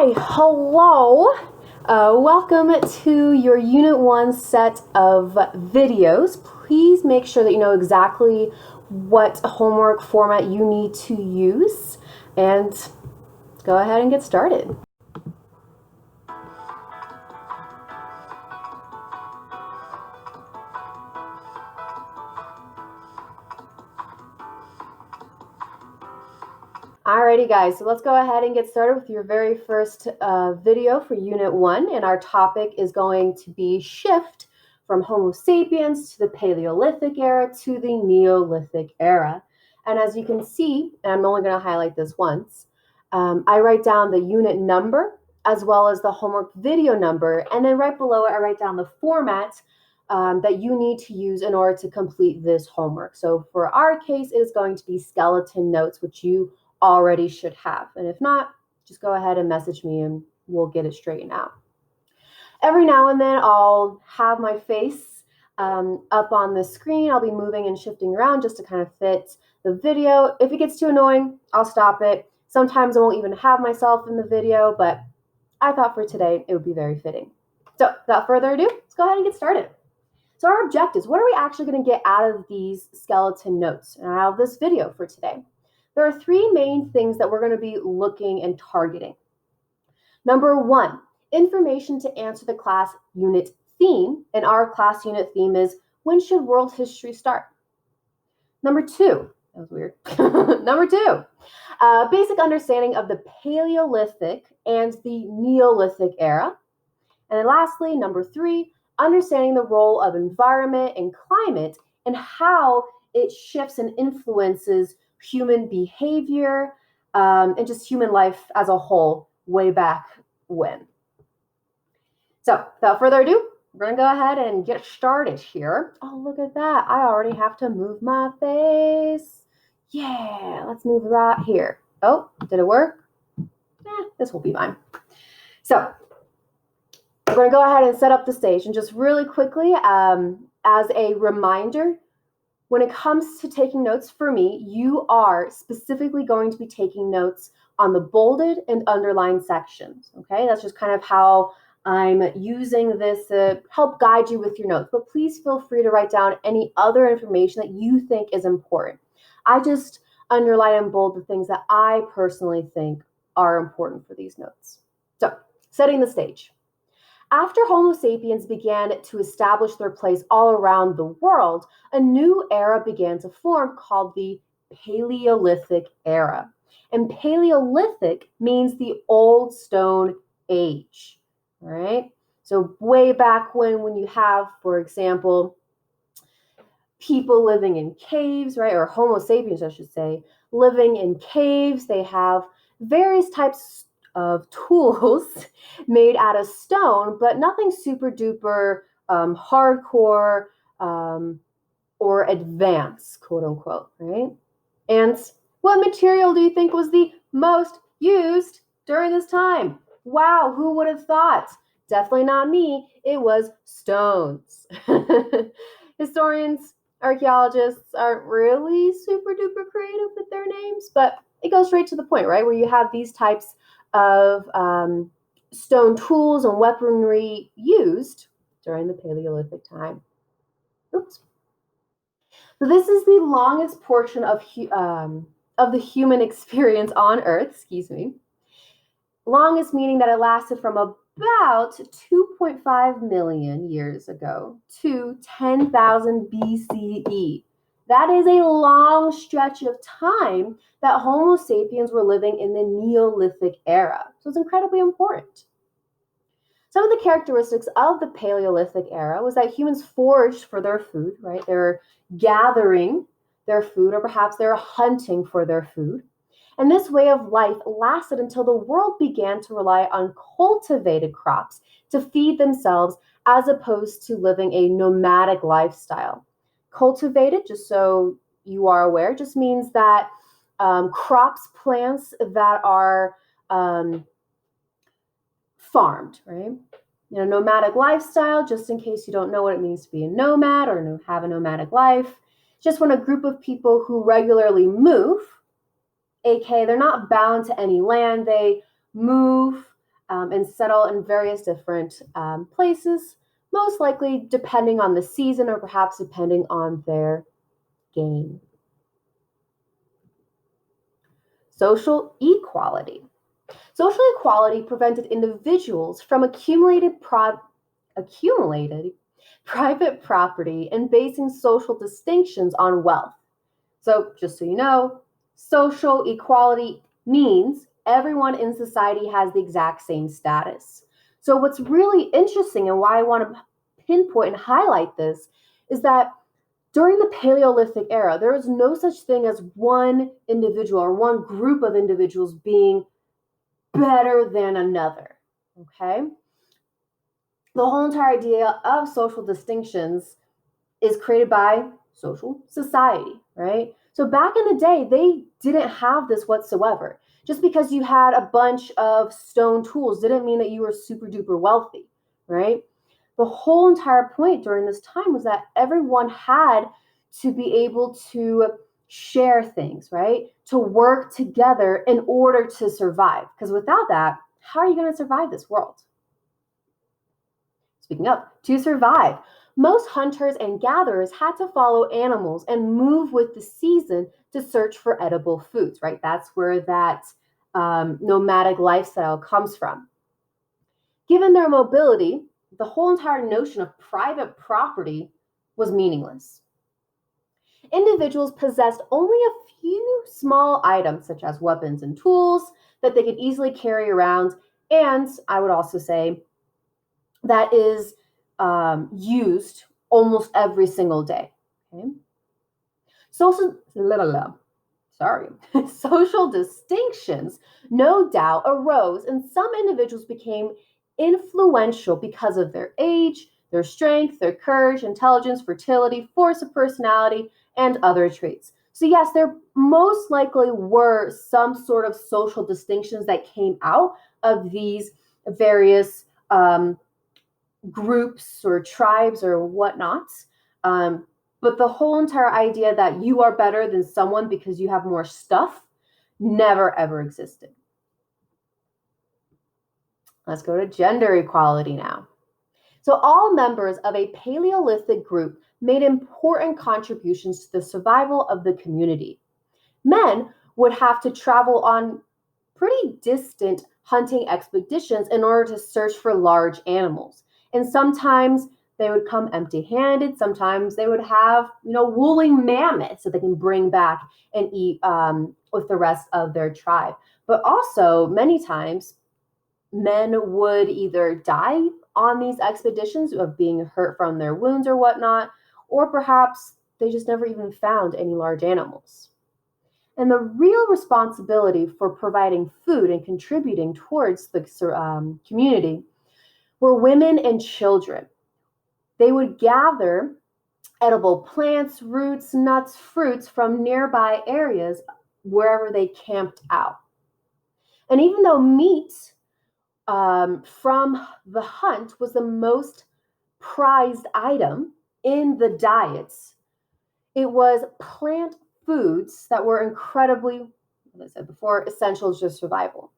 Hi, hello. Welcome to your Unit 1 set of videos. Please make sure that you know exactly what homework format you need to use, and go ahead and get started. Alrighty guys, so let's go ahead and get started with your very first video for Unit 1, and our topic is going to be shift from Homo sapiens to the Paleolithic era to the Neolithic era. And as you can see, and I'm only going to highlight this once, I write down the unit number as well as the homework video number, and then right below it I write down the format that you need to use in order to complete this homework. So for our case, it is going to be skeleton notes, which you already should have. And if not, just go ahead and message me and we'll get it straightened out. Every now and then I'll have my face up on the screen. I'll be moving and shifting around just to kind of fit the video. If it gets too annoying, I'll stop it. Sometimes I won't even have myself in the video, but I thought for today it would be very fitting. So without further ado, let's go ahead and get started. So our objectives, what are we actually going to get out of these skeleton notes and out of this video for today? There are three main things that we're going to be looking and targeting. Number one, information to answer the class unit theme. And our class unit theme is, when should world history start? Number two, that was weird. Number two, basic understanding of the Paleolithic and the Neolithic era. And then lastly, number three, understanding the role of environment and climate and how it shifts and influences human behavior and just human life as a whole way back when. So without further ado, we're going to go ahead and get started here. Oh, look at that. I already have to move my face. Yeah, let's move right here. Oh, did it work? This will be fine. So we're going to go ahead and set up the stage. And just really quickly, as a reminder, when it comes to taking notes for me, you are specifically going to be taking notes on the bolded and underlined sections, okay? That's just kind of how I'm using this to help guide you with your notes, but please feel free to write down any other information that you think is important. I just underline and bold the things that I personally think are important for these notes. So, setting the stage. After Homo sapiens began to establish their place all around the world, a new era began to form called the Paleolithic era. And Paleolithic means the old stone age, all right? So way back when you have, for example, people living in caves, right? Or Homo sapiens, I should say, living in caves. They have various types of tools made out of stone, but nothing super duper hardcore or advanced, quote unquote, right? And what material do you think was the most used during this time? Wow, who would have thought? Definitely not me. It was stones. Historians, archaeologists aren't really super duper creative with their names, but it goes straight to the point, right? Where you have these types of stone tools and weaponry used during the Paleolithic time. Oops. So this is the longest portion of the human experience on Earth, excuse me. Longest meaning that it lasted from about 2.5 million years ago to 10,000 BCE. That is a long stretch of time that Homo sapiens were living in the Neolithic era. So it's incredibly important. Some of the characteristics of the Paleolithic era was that humans foraged for their food, right? They're gathering their food, or perhaps they're hunting for their food. And this way of life lasted until the world began to rely on cultivated crops to feed themselves, as opposed to living a nomadic lifestyle. Cultivated, just so you are aware, just means that crops, plants that are farmed, right? You know, nomadic lifestyle, just in case you don't know what it means to be a nomad or have a nomadic life, just when a group of people who regularly move, aka they're not bound to any land, they move and settle in various different places, most likely depending on the season or perhaps depending on their game. Social equality. Social equality prevented individuals from accumulated private property and basing social distinctions on wealth. So, just so you know, social equality means everyone in society has the exact same status. So, what's really interesting and why I want to pinpoint and highlight this is that during the Paleolithic era, there was no such thing as one individual or one group of individuals being better than another. Okay? The whole entire idea of social distinctions is created by social society, right? So back in the day, they didn't have this whatsoever. Just because you had a bunch of stone tools didn't mean that you were super duper wealthy, right? The whole entire point during this time was that everyone had to be able to share things, right? To work together in order to survive. Because without that, how are you going to survive this world? Speaking of, to survive, most hunters and gatherers had to follow animals and move with the season to search for edible foods, right? That's where that nomadic lifestyle comes from. Given their mobility, the whole entire notion of private property was meaningless. Individuals possessed only a few small items, such as weapons and tools, that they could easily carry around, and I would also say that is used almost every single day. Okay? Social distinctions, no doubt, arose, and some individuals became influential because of their age, their strength, their courage, intelligence, fertility, force of personality, and other traits. So yes, there most likely were some sort of social distinctions that came out of these various groups or tribes or whatnot. But the whole entire idea that you are better than someone because you have more stuff never ever existed. Let's go to gender equality now. So all members of a Paleolithic group made important contributions to the survival of the community. Men would have to travel on pretty distant hunting expeditions in order to search for large animals. And sometimes they would come empty-handed. Sometimes they would have, woolly mammoths that they can bring back and eat with the rest of their tribe. But also, many times, men would either die on these expeditions of being hurt from their wounds or whatnot, or perhaps they just never even found any large animals. And the real responsibility for providing food and contributing towards the community were women and children. They would gather edible plants, roots, nuts, fruits from nearby areas wherever they camped out. And even though meat from the hunt was the most prized item in the diets, it was plant foods that were incredibly, as I said before, essential to survival.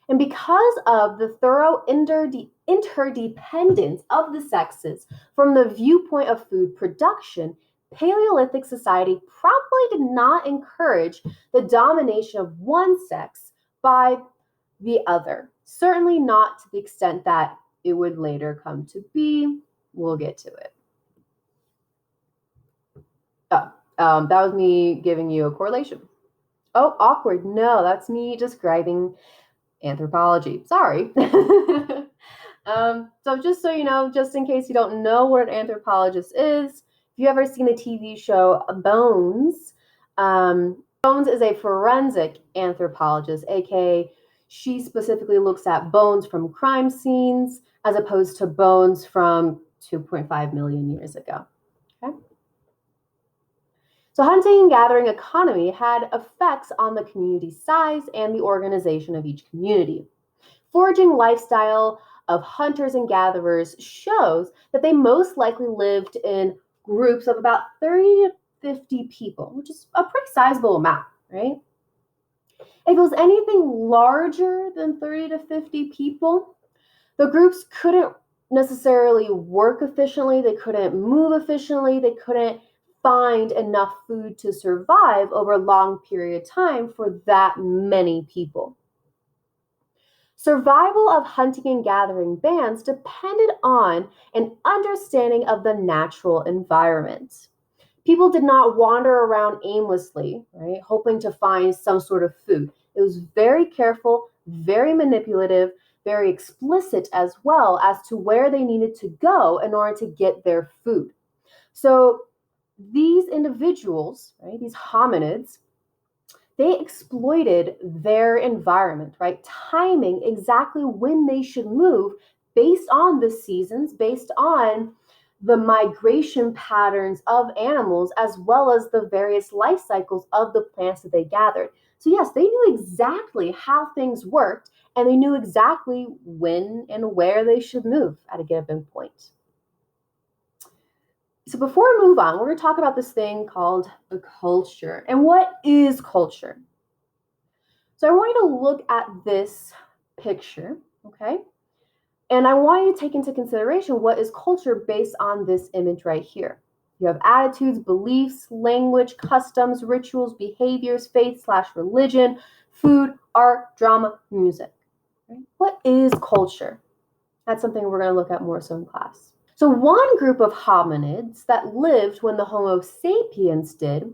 And because of the thorough interdependence of the sexes from the viewpoint of food production, Paleolithic society probably did not encourage the domination of one sex by the other. Certainly not to the extent that it would later come to be. We'll get to it. That was me giving you a correlation. Oh, awkward. No, that's me describing anthropology. Sorry. So just so you know, just in case you don't know what an anthropologist is, if you ever seen the TV show Bones, Bones is a forensic anthropologist, aka she specifically looks at bones from crime scenes as opposed to bones from 2.5 million years ago. Okay. So hunting and gathering economy had effects on the community size and the organization of each community. Foraging lifestyle of hunters and gatherers shows that they most likely lived in groups of about 30 to 50 people, which is a pretty sizable amount, right? If it was anything larger than 30 to 50 people, the groups couldn't necessarily work efficiently, they couldn't move efficiently, they couldn't find enough food to survive over a long period of time for that many people. Survival of hunting and gathering bands depended on an understanding of the natural environment. People did not wander around aimlessly, right, hoping to find some sort of food. It was very careful, very manipulative, very explicit as well as to where they needed to go in order to get their food. So these individuals, right, these hominids, they exploited their environment, right? Timing exactly when they should move based on the seasons, based on the migration patterns of animals, as well as the various life cycles of the plants that they gathered. So, yes, they knew exactly how things worked, and they knew exactly when and where they should move at a given point. So, before we move on, we're going to talk about this thing called a culture. And what is culture? So I want you to look at this picture, okay? And I want you to take into consideration what is culture based on this image right here. You have attitudes, beliefs, language, customs, rituals, behaviors, faith/religion, food, art, drama, music. Right? What is culture? That's something we're going to look at more so in class. So one group of hominids that lived when the Homo sapiens did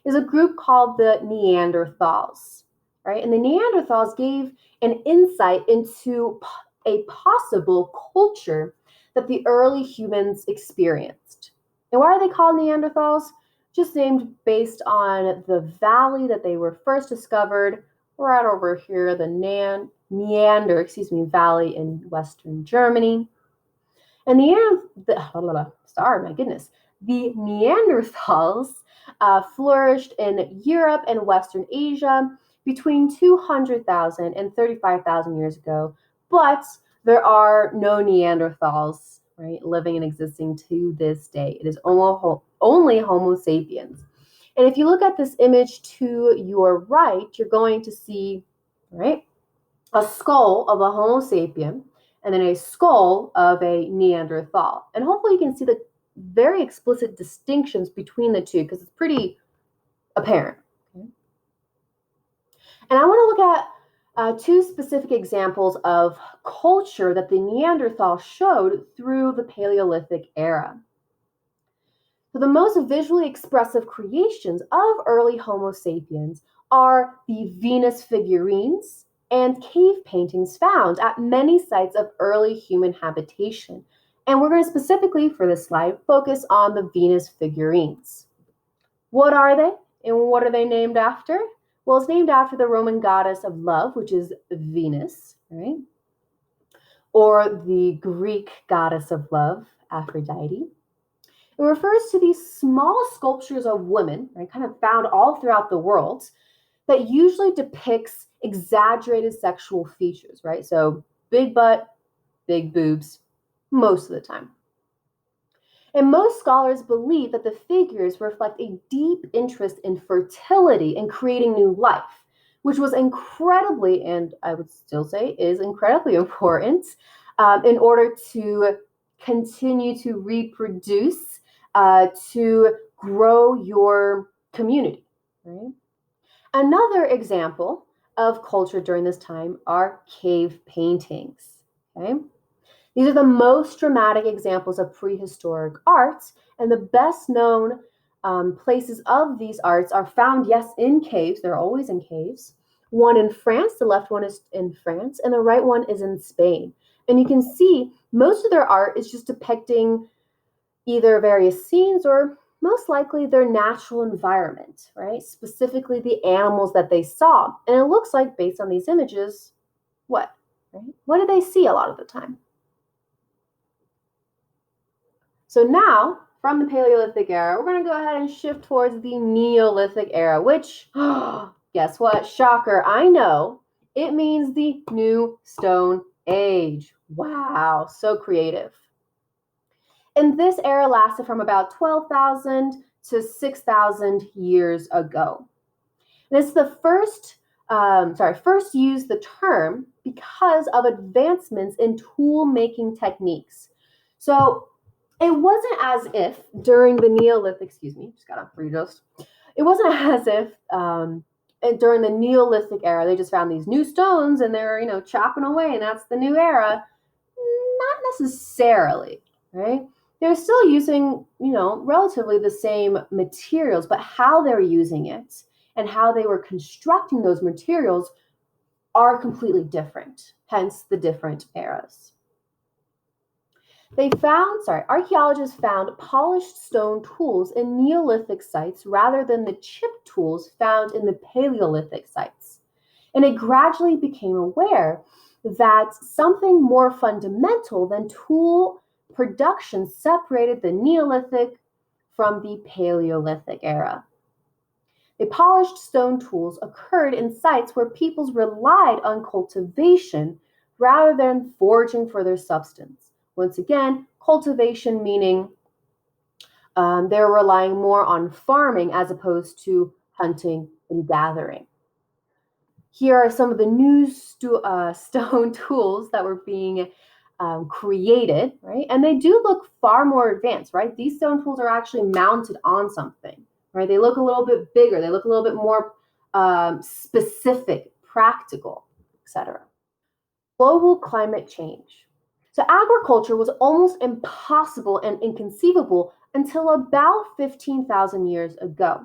is a group called the Neanderthals. Right? And the Neanderthals gave an insight into a possible culture that the early humans experienced. And why are they called Neanderthals? Just named based on the valley that they were first discovered right over here, the Neander Valley in Western Germany. And the Neanderthals flourished in Europe and Western Asia between 200,000 and 35,000 years ago, but there are no Neanderthals, right, living and existing to this day. It is only Homo sapiens. And if you look at this image to your right, you're going to see, right, a skull of a Homo sapien and then a skull of a Neanderthal. And hopefully you can see the very explicit distinctions between the two because it's pretty apparent. Okay? And I want to look at two specific examples of culture that the Neanderthal showed through the Paleolithic era. So the most visually expressive creations of early Homo sapiens are the Venus figurines and cave paintings found at many sites of early human habitation. And we're going to specifically, for this slide, focus on the Venus figurines. What are they and what are they named after? Well, it's named after the Roman goddess of love, which is Venus, right? Or the Greek goddess of love, Aphrodite. It refers to these small sculptures of women, right, kind of found all throughout the world, that usually depicts exaggerated sexual features, right? So big butt, big boobs, most of the time. And most scholars believe that the figures reflect a deep interest in fertility and creating new life, which was incredibly, and I would still say is incredibly important in order to continue to reproduce, to grow your community, right? Another example of culture during this time are cave paintings. Okay? These are the most dramatic examples of prehistoric arts, and the best known places of these arts are found, yes, in caves. They're always in caves. One in France, the left one is in France, and the right one is in Spain. And you can see most of their art is just depicting either various scenes or most likely their natural environment, right? Specifically the animals that they saw. And it looks like, based on these images, what? Right? What do they see a lot of the time? So now, from the Paleolithic era, we're going to go ahead and shift towards the Neolithic era, which, guess what? Shocker, I know. It means the New Stone Age. Wow, so creative. And this era lasted from about 12,000 to 6,000 years ago. And it's the first first used the term because of advancements in tool-making techniques. So it wasn't as if during the Neolithic, excuse me, just gotta readjust. It wasn't as if during the Neolithic era they just found these new stones and they're chopping away and that's the new era. Not necessarily, right? They're still using relatively the same materials, but how they're using it and how they were constructing those materials are completely different, hence the different eras. Archaeologists found polished stone tools in Neolithic sites rather than the chip tools found in the Paleolithic sites. And it gradually became aware that something more fundamental than tool production separated the Neolithic from the Paleolithic era. The polished stone tools occurred in sites where peoples relied on cultivation rather than foraging for their substance. Once again, cultivation meaning they're relying more on farming as opposed to hunting and gathering. Here are some of the new stone tools that were being created, right? And they do look far more advanced, right? These stone tools are actually mounted on something, right? They look a little bit bigger. They look a little bit more specific, practical, etc. Global climate change. So agriculture was almost impossible and inconceivable until about 15,000 years ago.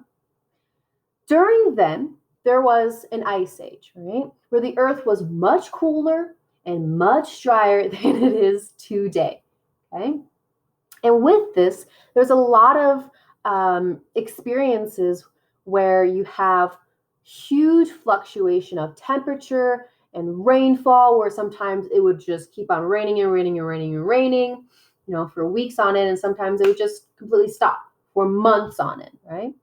During then, there was an ice age, right? Where the earth was much cooler and much drier than it is today, okay? And with this, there's a lot of experiences where you have huge fluctuation of temperature and rainfall, where sometimes it would just keep on raining and raining and raining and raining, for weeks on end, and sometimes it would just completely stop for months on end, right?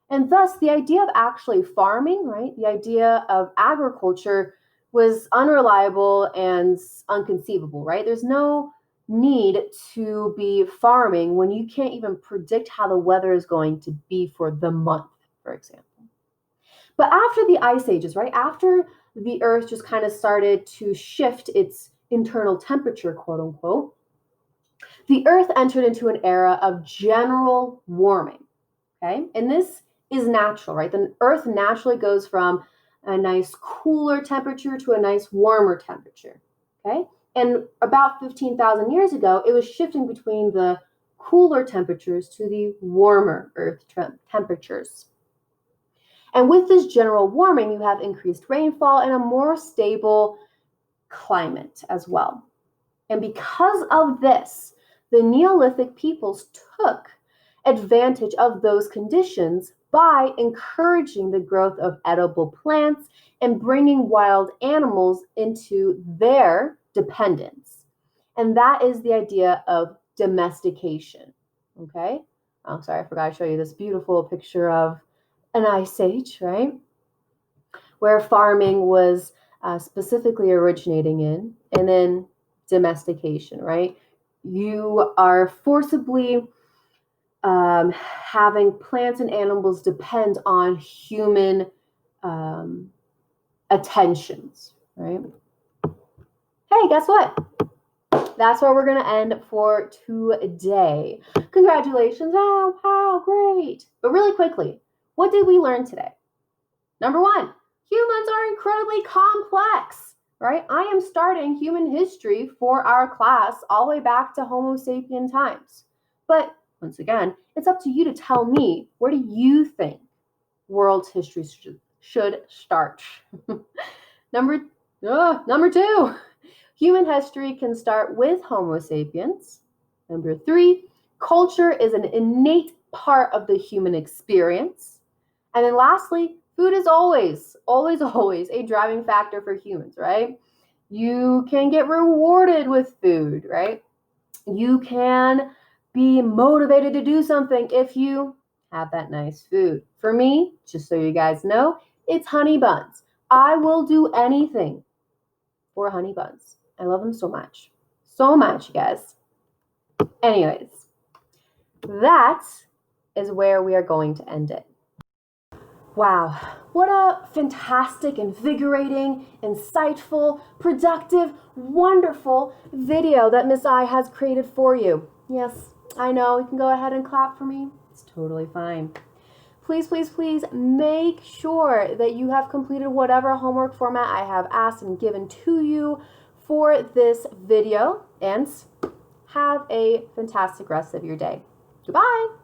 And thus, the idea of actually farming, right, the idea of agriculture was unreliable and unconceivable, right? There's no need to be farming when you can't even predict how the weather is going to be for the month, for example. But after the ice ages, right, after the earth just kind of started to shift its internal temperature, quote unquote, the earth entered into an era of general warming, okay? And this is natural, right? The earth naturally goes from a nice cooler temperature to a nice warmer temperature, okay? And about 15,000 years ago, it was shifting between the cooler temperatures to the warmer earth temperatures. And with this general warming, you have increased rainfall and a more stable climate as well. And because of this, the Neolithic peoples took advantage of those conditions by encouraging the growth of edible plants and bringing wild animals into their dependence. And that is the idea of domestication, okay? Oh, sorry, I forgot to show you this beautiful picture of an ice age, right? Where farming was specifically originating in, and then domestication, right? You are forcibly having plants and animals depend on human attentions, right? Hey, guess what? That's where we're going to end for today. Congratulations. Oh, how great. But really quickly, what did we learn today? Number one, humans are incredibly complex, right? I am starting human history for our class all the way back to Homo sapien times. But once again, it's up to you to tell me, where do you think world history should start? Number two, human history can start with Homo sapiens. Number three, culture is an innate part of the human experience. And then lastly, food is always a driving factor for humans, right? You can get rewarded with food, right? You can be motivated to do something if you have that nice food. For me, just so you guys know, it's honey buns. I will do anything for honey buns. I love them so much. So much, you guys. Anyways, that is where we are going to end it. Wow, what a fantastic, invigorating, insightful, productive, wonderful video that Miss I has created for you. Yes, I know, you can go ahead and clap for me. It's totally fine. Please, please, please make sure that you have completed whatever homework format I have asked and given to you for this video, and have a fantastic rest of your day. Goodbye.